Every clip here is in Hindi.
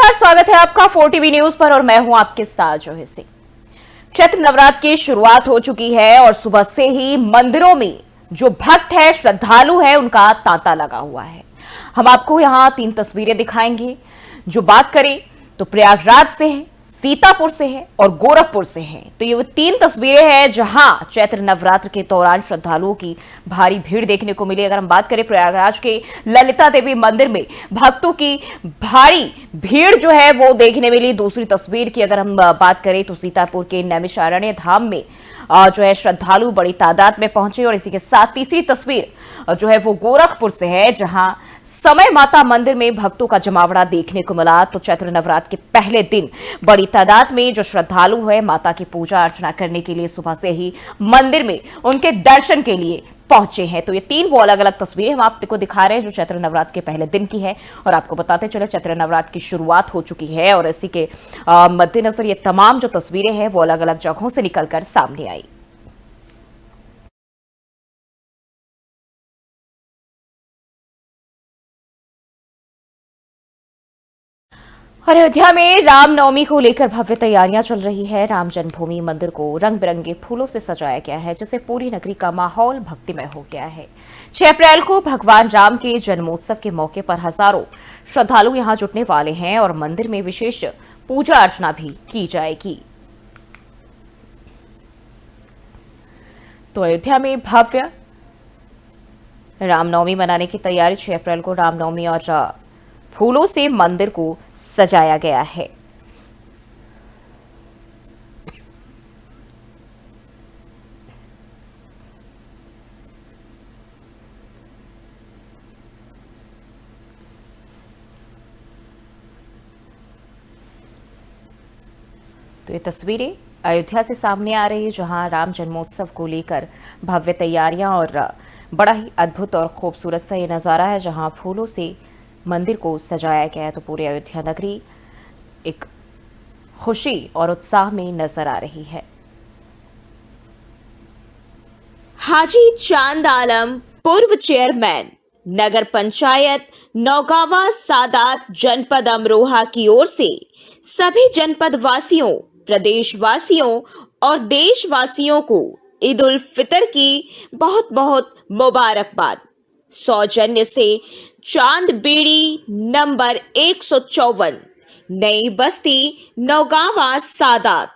नमस्कार, स्वागत है आपका 4TV न्यूज पर और मैं हूं आपके साथ जोही सिंह। चैत्र नवरात्र की शुरुआत हो चुकी है और सुबह से ही मंदिरों में जो भक्त है, श्रद्धालु है, उनका तांता लगा हुआ है। हम आपको यहां 3 तस्वीरें दिखाएंगे। जो बात करें तो प्रयागराज से है, सीतापुर से है और गोरखपुर से है। तो ये वो 3 तस्वीरें हैं जहां चैत्र नवरात्र के दौरान श्रद्धालुओं की भारी भीड़ देखने को मिली। अगर हम बात करें प्रयागराज के ललिता देवी मंदिर में भक्तों की भारी भीड़ जो है वो देखने मिली। दूसरी तस्वीर की अगर हम बात करें तो सीतापुर के नैमिषारण्य धाम में जो है श्रद्धालु बड़ी तादाद में पहुंचे। और इसी के साथ तीसरी तस्वीर जो है वो गोरखपुर से है, जहां समय माता मंदिर में भक्तों का जमावड़ा देखने को मिला। तो चैत्र नवरात्र के पहले दिन बड़ी तादाद में जो श्रद्धालु है माता की पूजा अर्चना करने के लिए सुबह से ही मंदिर में उनके दर्शन के लिए पहुंचे हैं। तो ये 3 वो अलग अलग तस्वीरें हम आपको दिखा रहे हैं जो चैत्र नवरात्र के पहले दिन की है। और आपको बताते चले चैत्र नवरात्र की शुरुआत हो चुकी है और इसी के मद्देनजर ये तमाम जो तस्वीरें हैं वो अलग अलग जगहों से निकलकर सामने आई। अयोध्या में रामनवमी को लेकर भव्य तैयारियां चल रही है। राम जन्मभूमि मंदिर को रंग बिरंगे फूलों से सजाया गया है, जिससे पूरी नगरी का माहौल भक्तिमय हो गया है। 6 अप्रैल को भगवान राम के जन्मोत्सव के मौके पर हजारों श्रद्धालु यहां जुटने वाले हैं और मंदिर में विशेष पूजा अर्चना भी की जाएगी। तो अयोध्या में भव्य रामनवमी मनाने की तैयारी। 6 अप्रैल को रामनवमी और फूलों से मंदिर को सजाया गया है। तो ये तस्वीरें अयोध्या से सामने आ रही है, जहां राम जन्मोत्सव को लेकर भव्य तैयारियां और बड़ा ही अद्भुत और खूबसूरत सा ये नजारा है, जहां फूलों से मंदिर को सजाया गया है। तो पूरी अयोध्या नगरी एक खुशी और उत्साह में नजर आ रही है। हाजी चांद आलम, पूर्व चेयरमैन नगर पंचायत नौगावा सादात जनपद अमरोहा की ओर से सभी जनपद वासियों, प्रदेश वासियों और देशवासियों को ईद उल फितर की बहुत बहुत मुबारकबाद। सौजन्य से चांद बीड़ी number 154, Nai Basti, Naugawan Sadat.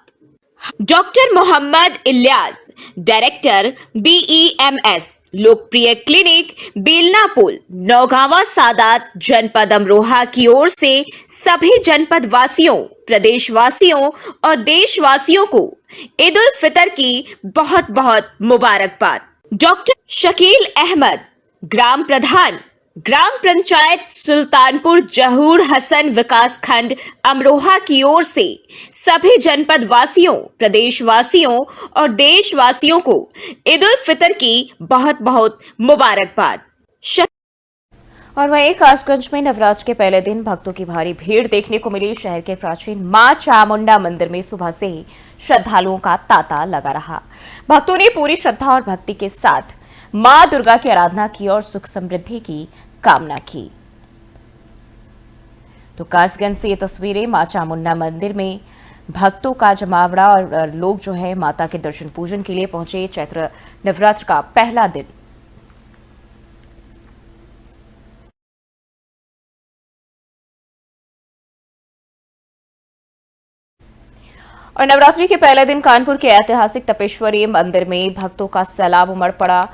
Doctor Mohammad Ilyas, director BEMS, Lokpriya clinic Belnapul, Naugawan Sadat जनपद अमरोहा की ओर से सभी जनपद वासियों, प्रदेश वासियों और देशवासियों को ईद उल फितर की बहुत बहुत मुबारकबाद। डॉक्टर शकील अहमद, ग्राम प्रधान, ग्राम पंचायत सुल्तानपुर जहूर हसन विकास खंड अमरोहा की ओर से सभी जनपद वासियों, प्रदेश वासियों और देशवासियों को ईद उल फितर की बहुत बहुत मुबारकबाद। और वहीं कासगंज में नवरात्र के पहले दिन भक्तों की भारी भीड़ देखने को मिली। शहर के प्राचीन मां चामुंडा मंदिर में सुबह से ही श्रद्धालुओं का तांता लगा रहा। भक्तों ने पूरी श्रद्धा और भक्ति के साथ मां दुर्गा की आराधना की और सुख समृद्धि की कामना की। तो कासगंज से ये तस्वीरें मां चामुंडा मंदिर में भक्तों का जमावड़ा और लोग जो है माता के दर्शन पूजन के लिए पहुंचे। चैत्र नवरात्र का पहला दिन। और नवरात्रि के पहले दिन कानपुर के ऐतिहासिक तपेश्वरी मंदिर में भक्तों का सैलाब उमड़ पड़ा।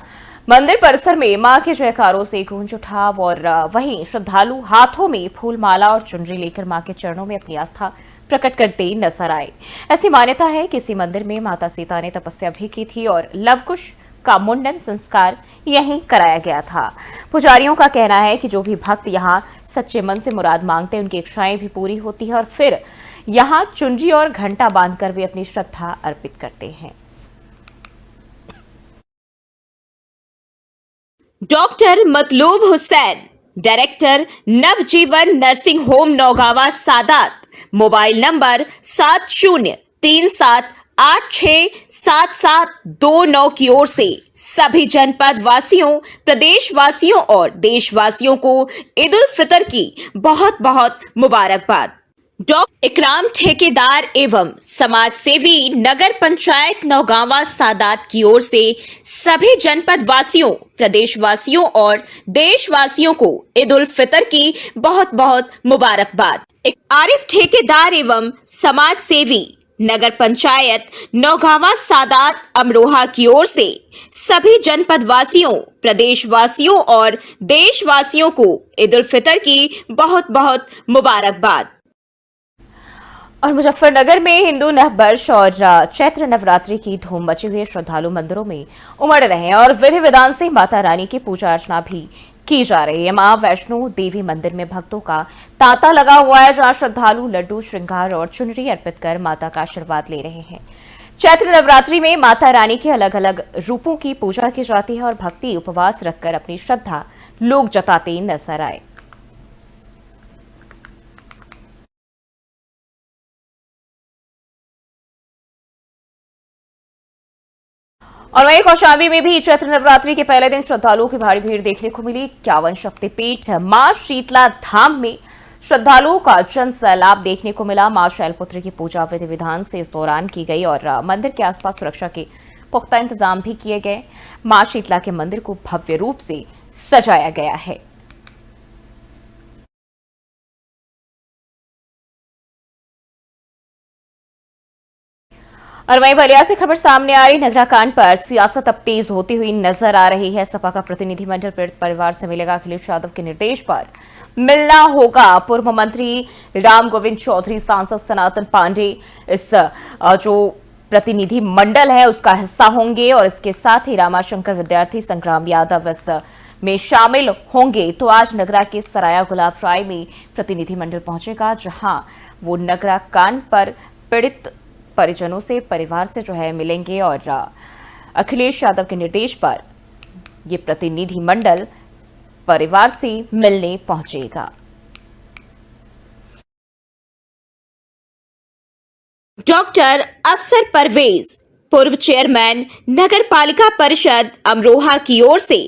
मंदिर परिसर में मां के जयकारों से गूंज उठा और वहीं श्रद्धालु हाथों में फूल माला और चुनरी लेकर मां के चरणों में अपनी आस्था प्रकट करते नजर आए। ऐसी मान्यता है कि इसी मंदिर में माता सीता ने तपस्या भी की थी और लवकुश का मुंडन संस्कार यहीं कराया गया था। पुजारियों का कहना है कि जो भी भक्त यहाँ सच्चे मन से मुराद मांगते हैं, उनकी इच्छाएं भी पूरी होती है और फिर यहाँ चुनरी और घंटा बांधकर वे अपनी श्रद्धा अर्पित करते हैं। Doctor Matloob Hussain, director Navjivan nursing home Naugawan Sadat, mobile number 7037867729 की ओर से सभी जनपद वासियों, प्रदेश वासियों और देशवासियों को ईद उल फितर की बहुत बहुत मुबारकबाद। डॉक्टर इकराम ठेकेदार एवं समाज सेवी नगर पंचायत नौगांवा सादात की ओर से सभी जनपद वासियों, प्रदेश वासियों और देशवासियों को ईद उल फितर की बहुत बहुत मुबारकबाद। आरिफ ठेकेदार एवं समाज सेवी नगर पंचायत नौगांवा सादात अमरोहा की ओर से सभी जनपद वासियों, प्रदेश वासियों और देशवासियों को ईद उल फितर की बहुत बहुत मुबारकबाद। और मुजफ्फरनगर में हिंदू नववर्ष और चैत्र नवरात्रि की धूम मची हुई, श्रद्धालु मंदिरों में उमड़ रहे हैं और विधि विधान से माता रानी की पूजा अर्चना भी की जा रही है। मां वैष्णो देवी मंदिर में भक्तों का तांता लगा हुआ है, जहां श्रद्धालु लड्डू, श्रृंगार और चुनरी अर्पित कर माता का आशीर्वाद ले रहे हैं। चैत्र नवरात्रि में माता रानी के अलग अलग रूपों की पूजा की जाती है और भक्ति उपवास रखकर अपनी श्रद्धा लोग जताते नजर आए। और वहीं कौशाम्बी में भी चैत्र नवरात्रि के पहले दिन श्रद्धालुओं की भारी भीड़ देखने को मिली। 51 शक्तिपीठ मां शीतला धाम में श्रद्धालुओं का जन सैलाब देखने को मिला। मां शैलपुत्री की पूजा विधि विधान से इस दौरान की गई और मंदिर के आसपास सुरक्षा के पुख्ता इंतजाम भी किए गए। मां शीतला के मंदिर को भव्य रूप से सजाया गया है। और वहीं बलिया से खबर सामने आ रही, नगरा कांड पर सियासत अब तेज होती हुई नजर आ रही है। सपा का प्रतिनिधिमंडल पीड़ित परिवार से मिलेगा। अखिलेश यादव के निर्देश पर मिलना होगा। पूर्व मंत्री राम गोविंद चौधरी, सांसद सनातन पांडे इस जो प्रतिनिधि मंडल है उसका हिस्सा होंगे और इसके साथ ही रामाशंकर विद्यार्थी संग्राम यादव इस में शामिल होंगे। तो आज नगरा के सराया गुलाब राय में प्रतिनिधिमंडल पहुंचेगा, जहां वो नगरा कांड पर पीड़ित परिजनों से, परिवार से जो है मिलेंगे और अखिलेश यादव के निर्देश पर ये प्रतिनिधि मंडल परिवार से मिलने पहुंचेगा। डॉक्टर अफसर परवेज, पूर्व चेयरमैन नगर पालिका परिषद अमरोहा की ओर से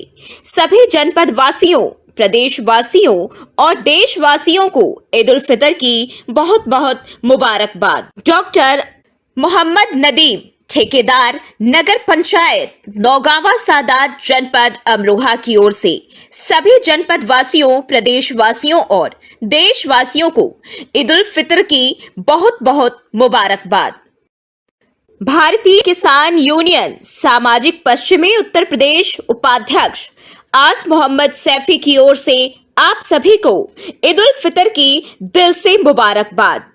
सभी जनपद वासियों, प्रदेश वासियों और देशवासियों को ईद उल फितर की बहुत बहुत मुबारकबाद। डॉक्टर मोहम्मद नदीम ठेकेदार नगर पंचायत नौगांवा सादात जनपद अमरोहा की ओर से सभी जनपद वासियों, प्रदेश वासियों और देशवासियों को ईद उल फितर की बहुत बहुत मुबारकबाद। भारतीय किसान यूनियन सामाजिक पश्चिमी उत्तर प्रदेश उपाध्यक्ष आस मोहम्मद सैफी की ओर से आप सभी को ईद उल फितर की दिल से मुबारकबाद।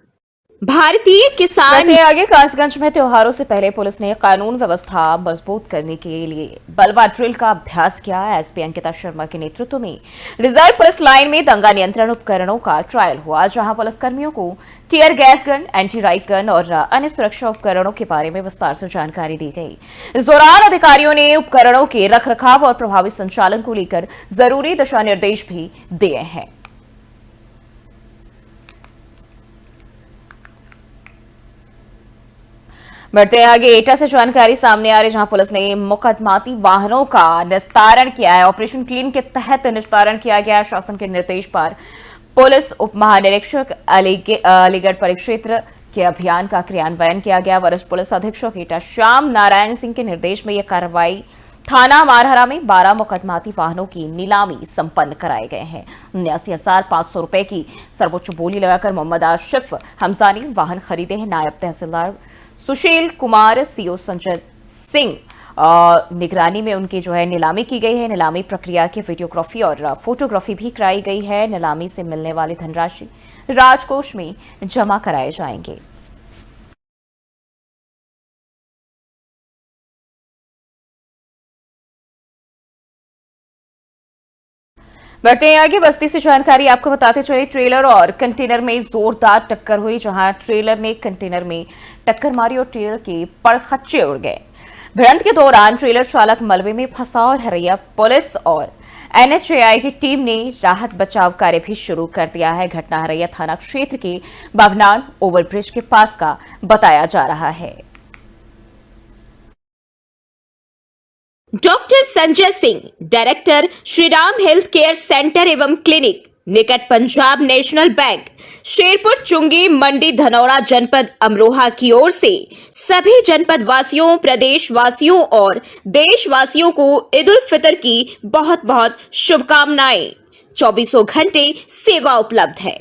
भारतीय किसान आगे कासगंज में त्योहारों से पहले पुलिस ने कानून व्यवस्था मजबूत करने के लिए बलवा ड्रिल का अभ्यास किया। एसपी अंकिता शर्मा के नेतृत्व में रिजर्व पुलिस लाइन में दंगा नियंत्रण उपकरणों का ट्रायल हुआ, जहां पुलिसकर्मियों को tear gas gun, anti right gun और अन्य सुरक्षा उपकरणों के बारे में विस्तार से जानकारी दी गई। इस दौरान अधिकारियों ने उपकरणों के रखरखाव और प्रभावी संचालन को लेकर जरूरी दिशा निर्देश भी दिए हैं। बढ़ते आगे, एटा से जानकारी सामने आ रही, जहां पुलिस ने मुकदमाती वाहनों का निस्तारण किया है। ऑपरेशन क्लीन के तहत निस्तारण किया गया। शासन के निर्देश पर पुलिस उप महानिरीक्षक अलीगढ़ परिक्षेत्र के अभियान का क्रियान्वयन किया गया। वरिष्ठ पुलिस अधीक्षक एटा श्याम नारायण सिंह के निर्देश में यह कार्रवाई थाना मारहरा में 12 मुकदमाती वाहनों की नीलामी संपन्न कराए गए हैं। 79,500 रुपए की सर्वोच्च बोली लगाकर मोहम्मद आशिफ हमजा ने वाहन खरीदे हैं। नायब तहसीलदार सुशील कुमार, सीओ संजय सिंह निगरानी में उनकी जो है नीलामी की गई है। नीलामी प्रक्रिया की वीडियोग्राफी और फोटोग्राफी भी कराई गई है। नीलामी से मिलने वाली धनराशि राजकोष में जमा कराए जाएंगे। बढ़ते हैं आगे, बस्ती से जानकारी आपको बताते चले, ट्रेलर और कंटेनर में जोरदार टक्कर हुई, जहां ट्रेलर ने कंटेनर में टक्कर मारी और ट्रेलर के पड़खच्चे उड़ गए। भिड़ंत के दौरान ट्रेलर चालक मलबे में फंसा और हरैया पुलिस और एनएचएआई की टीम ने राहत बचाव कार्य भी शुरू कर दिया है। घटना हरैया थाना क्षेत्र के बागनान ओवरब्रिज के पास का बताया जा रहा है। Doctor Sanjay Singh, director Shriram health care centre एवं क्लिनिक, निकट पंजाब नेशनल बैंक, शेरपुर चुंगी मंडी धनौरा जनपद अमरोहा की ओर से सभी जनपद वासियों, प्रदेश वासियों और देशवासियों को ईद उल फितर की बहुत बहुत शुभकामनाएं। 24 घंटे सेवा उपलब्ध है।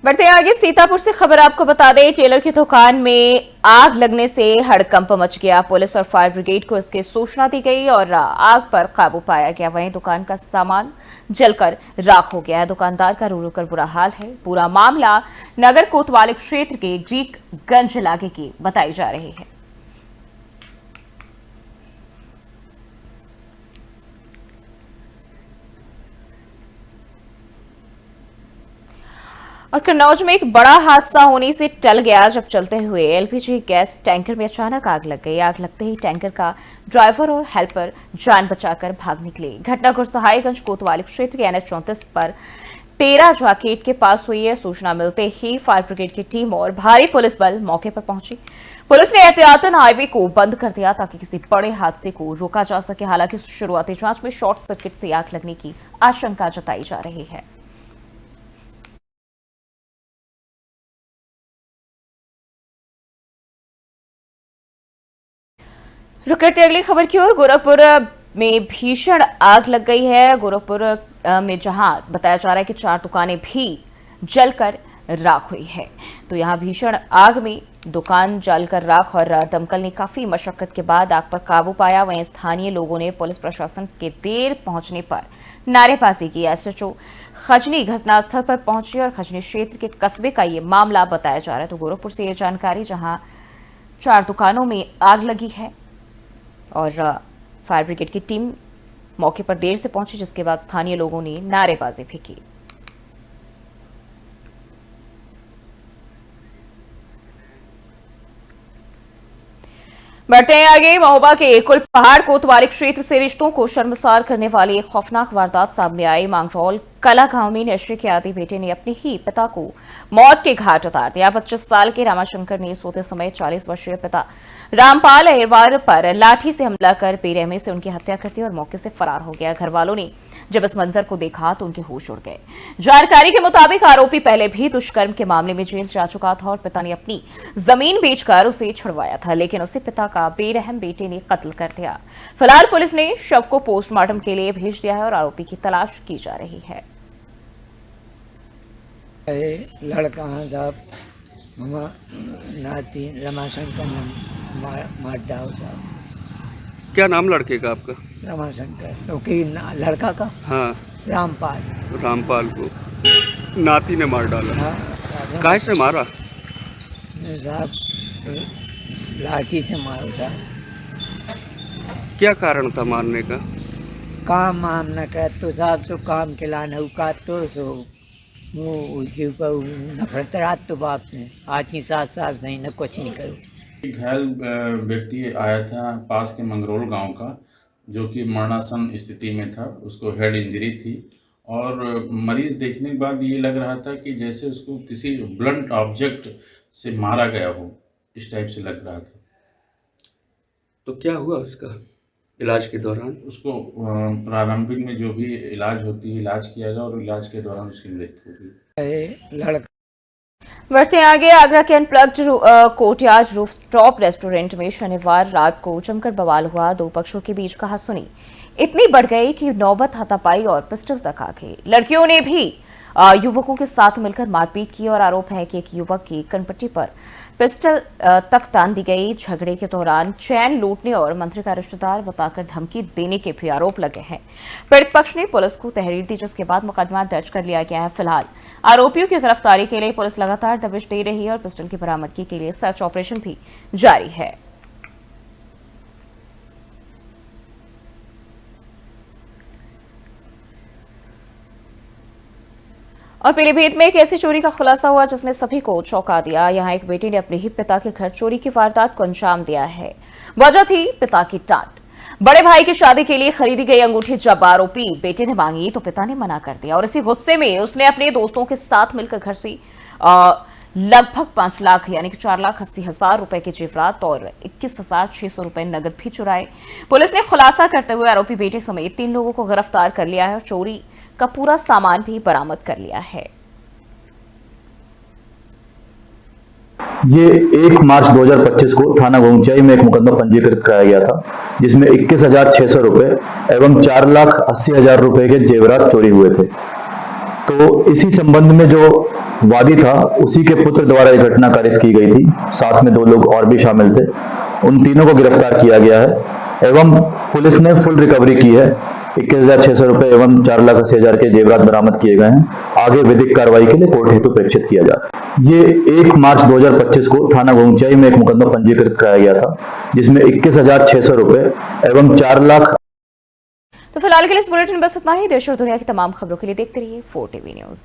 बढ़ते आगे सीतापुर से खबर आपको बता दें, टेलर की दुकान में आग लगने से हड़कंप मच गया। पुलिस और फायर ब्रिगेड को इसकी सूचना दी गई और आग पर काबू पाया गया। वहीं दुकान का सामान जलकर राख हो गया है। दुकानदार का रो रो कर बुरा हाल है। पूरा मामला नगर कोतवाली क्षेत्र के ग्रीकगंज इलाके की बताई जा रही है। और कन्नौज में एक बड़ा हादसा होने से टल गया जब चलते हुए एलपीजी गैस टैंकर में अचानक आग लग गई। आग लगते ही टैंकर का ड्राइवर और हेल्पर जान बचाकर भाग निकले। घटना गुरसहाईगंज कोतवाली क्षेत्र के NH 34 पर 13 जाकेट के पास हुई है। सूचना मिलते ही फायर ब्रिगेड की टीम और भारी पुलिस बल मौके पर पहुंची। पुलिस ने एहतियातन हाईवे को बंद कर दिया ताकि किसी बड़े हादसे को रोका जा सके। हालांकि शुरुआती जांच में शॉर्ट सर्किट से आग लगने की आशंका जताई जा रही है। रुक करते अगली खबर की ओर। गोरखपुर में भीषण आग लग गई है। गोरखपुर में जहां बताया जा रहा है कि 4 दुकानें भी जलकर राख हुई है, तो यहां भीषण आग में दुकान जलकर राख और दमकल ने काफी मशक्कत के बाद आग पर काबू पाया। वहीं स्थानीय लोगों ने पुलिस प्रशासन के देर पहुंचने पर नारेबाजी की। SHO खजनी घटनास्थल पर पहुंची और खजनी क्षेत्र के कस्बे का ये मामला बताया जा रहा है। तो गोरखपुर से ये जानकारी, जहां 4 दुकानों में आग लगी है और फायर ब्रिगेड की टीम मौके पर देर से पहुंची, जिसके बाद स्थानीय लोगों ने नारेबाजी भी की। बढ़ते हैं आगे। महोबा के कुल पहाड़ कोतवाली क्षेत्र से रिश्तों को शर्मसार करने वाली एक खौफनाक वारदात सामने आई। मांगरोल कला गांव में नशे के आदी बेटे ने अपने ही पिता को मौत के घाट उतार दिया। 25 साल के रामाशंकर ने सोते समय 40 वर्षीय पिता रामपाल अहिरवार पर लाठी से हमला कर बेरहमी से उनकी हत्या कर दी और मौके से फरार हो गया। घर वालों ने जब इस मंजर को देखा तो उनके होश उड़ गए। जानकारी के मुताबिक आरोपी पहले भी दुष्कर्म के मामले में जेल जा चुका था और पिता ने अपनी जमीन बेचकर उसे छुड़वाया था, लेकिन उसे पिता का बेरहम बेटे ने कत्ल कर दिया। फिलहाल पुलिस ने शव को पोस्टमार्टम के लिए भेज दिया है और आरोपी की तलाश की जा रही है। लड़का साहब नाती रमाशंकर मार डाल साहब। क्या नाम लड़के का आपका? रमाशंकर, क्योंकि लड़का का हाँ रामपाल। रामपाल को नाती ने मार डाला। हाँ, काहे से मारा साहब? लाठी से मारा साहब। क्या कारण था मारने का? काम वाम न कर तो साहब, तो काम के लाने का तो सो वो उसके ऊपर नफरत रात तो बाप ने आज की 7 साल से न कुछ नहीं करो। घायल व्यक्ति आया था पास के मंगरोल गांव का, जो कि मरणासन स्थिति में था। उसको हेड इंजरी थी और मरीज देखने के बाद ये लग रहा था कि जैसे उसको किसी ब्लंट ऑब्जेक्ट से मारा गया हो, इस टाइप से लग रहा था। तो क्या हुआ उसका इलाज के दौरान? उसको प्रारंभिक में जो भी इलाज होती है इलाज किया गया और इलाज के दौरान उसकी मृत्यु हो गई। लड़का बढ़ते हैं आगे। आगरा के अनप्लग्ड कोर्टयार्ड रूफटॉप रेस्टोरेंट में शनिवार रात को जमकर बवाल हुआ। 2 पक्षों के बीच कहासुनी इतनी बढ़ गई कि नौबत हाथापाई और पिस्टल तक आ गई। लड़कियों ने भी युवकों के साथ मिलकर मारपीट की और आरोप है कि एक युवक की कनपट्टी पर पिस्टल तक तान दी गई। झगड़े के दौरान चैन लूटने और मंत्री का रिश्तेदार बताकर धमकी देने के भी आरोप लगे हैं। पीड़ित पक्ष ने पुलिस को तहरीर दी, जिसके बाद मुकदमा दर्ज कर लिया गया है। फिलहाल आरोपियों की गिरफ्तारी के लिए पुलिस लगातार दबिश दे रही है और पिस्टल की बरामदगी के लिए सर्च ऑपरेशन भी जारी है। और पीलीभीत में एक ऐसी चोरी का खुलासा हुआ जिसने सभी को चौंका दिया। यहां एक बेटे ने अपने ही पिता के घर चोरी की वारदात को अंजाम दिया है। वजह थी पिता की डांट। बड़े भाई की शादी के लिए खरीदी गई अंगूठी जब आरोपी बेटे ने मांगी तो पिता ने मना कर दिया और इसी गुस्से में उसने अपने दोस्तों के साथ मिलकर घर से लगभग 5 लाख यानी कि 4,80,000 रुपए के जेवरात और 21,600 रुपए नगद भी चुराए। पुलिस ने खुलासा करते हुए आरोपी बेटे समेत 3 लोगों को गिरफ्तार कर लिया है और चोरी का पूरा सामान भी बरामद कर लिया है। ये 1 मार्च 2025 को थाना गोंगचाई में एक मुकदमा पंजीकृत कराया गया था, जिसमें 21,600 रुपए एवं 4,80,000 रुपए के जेवरात चोरी हुए थे। तो इसी संबंध में जो वादी था उसी के पुत्र द्वारा यह घटना कारित की गई थी। साथ में 2 लोग और भी शामिल थे। उन तीनों को गिरफ्तार किया गया है एवं पुलिस ने फुल रिकवरी की है। 21,600 रुपए एवं 4,80,000 के जेवरात बरामद किए गए हैं। आगे विधिक कार्रवाई के लिए कोर्ट हेतु प्रेषित किया जा रहा है। ये 1 मार्च 2025 को थाना गोंगचाई में एक मुकदमा पंजीकृत कराया गया था, जिसमें 21,600 रुपए एवं 4 लाख। तो फिलहाल के लिए इस बुलेटिन में बस इतना ही। देश और दुनिया की तमाम खबरों के लिए देखते रहिए 4 टीवी न्यूज।